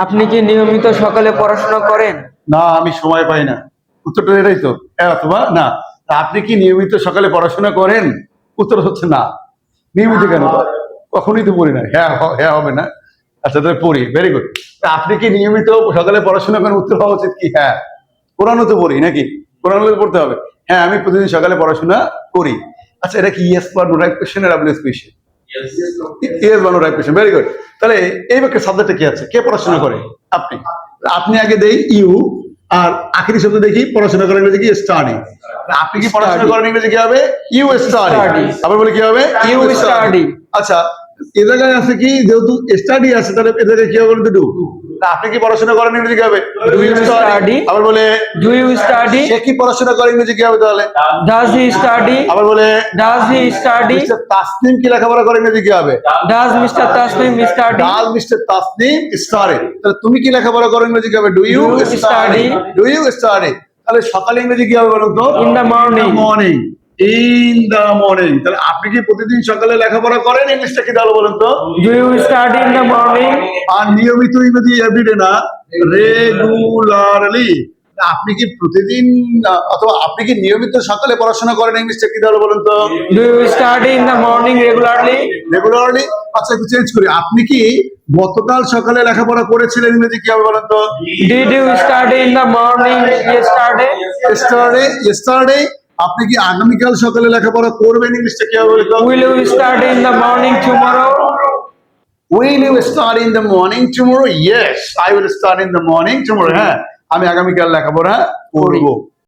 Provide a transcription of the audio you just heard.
আপনি কি নিয়মিত সকালে পড়াশোনা করেন? না, আমি সময় পাই না। উত্তরটা এটাই তো, হ্যাঁ অথবা না। তা আপনি কি নিয়মিত সকালে পড়াশোনা করেন? উত্তর হচ্ছে না। নিয়মিত কেন? কখনোই তো পড়ি না। হ্যাঁ হ্যাঁ হবে না। আচ্ছা তাহলে পড়ি, ভেরি গুড। তা আপনি কি নিয়মিত সকালে পড়াশোনা করেন? উত্তর হওয়া উচিত কি হ্যাঁ। কোরআনও তো পড়ি নাকি? কোরআন পড়তে হবে। হ্যাঁ, আমি প্রতিদিন সকালে পড়াশোনা করি। আচ্ছা, এটা কি ইয়েস বা নো রাইট কোশ্চেন এর ডাব্লিউএস কোশ্চেন? ইয়েস বা no right question, very good. তাহলে এই বাক্যের সাবজেক্টটা কি আছে? কে পড়াশোনা করে? আপনি। আপনি আগে দেই ইউ, আর আখেরি শব্দ দেখি পড়াশোনা করেন ইংরেজি কি? স্টাডি। আপনি কি পড়াশোনা করেন ইংরেজি কি হবে? You study. আবার বলে কি হবে? You study. আচ্ছা, এ জায়গায় আছে কি, যেহেতু স্টাডি আছে তাহলে এ জায়গায় কি হবে? ডু। আপনি কি পড়াশোনা করেন ইংরেজি কি হবে? Do you study. আবার বলে ডু ইউ স্টাডি। সে কি পড়াশোনা করে ইংরেজি কি হবে তাহলে? Does he study. আবার বলে does he study. Mister Tasnim কি লেখাপড়া করে ইংরেজি কি হবে? Does mister Tasnim study. Does mister Tasnim study. তাহলে তুমি কি লেখাপড়া করো ইংরেজি কি হবে? Do you study. Do you study. তাহলে সকালে ইংরেজি কি হবে বলুন তো? In the morning. Morning. In the morning. তাহলে আপনি কি প্রতিদিন সকালে লেখাপড়া করেন? ইংলিশটা কি তাহলে বলুন তো? Do you study in the morning. আর নিয়মিত ইংরেজি এভরিডে না, রেগুলারলি। আপনি কি প্রতিদিন অথবা আপনি কি নিয়মিত সকালে পড়াশোনা করেন? ইংলিশটা কি তাহলে বলুন তো? Do you study in the morning regularly. Regularly. আচ্ছা, একটু চেঞ্জ করি। আপনি কি গতকাল সকালে লেখাপড়া করেছিলেন? ইংরেজি কি হবে বলুন তো? Did you study in the morning yesterday. Yesterday. Yesterday. আপনি কি আগামীকাল সকালে লেখাপড়া করবেন? ইংলিশটা কি হবে বলুন তো? Will you study in the morning tomorrow. Will you start in the morning tomorrow? Yes, I will start in the morning tomorrow. হ্যাঁ, আমি আগামীকাল লেখাপড়া করব।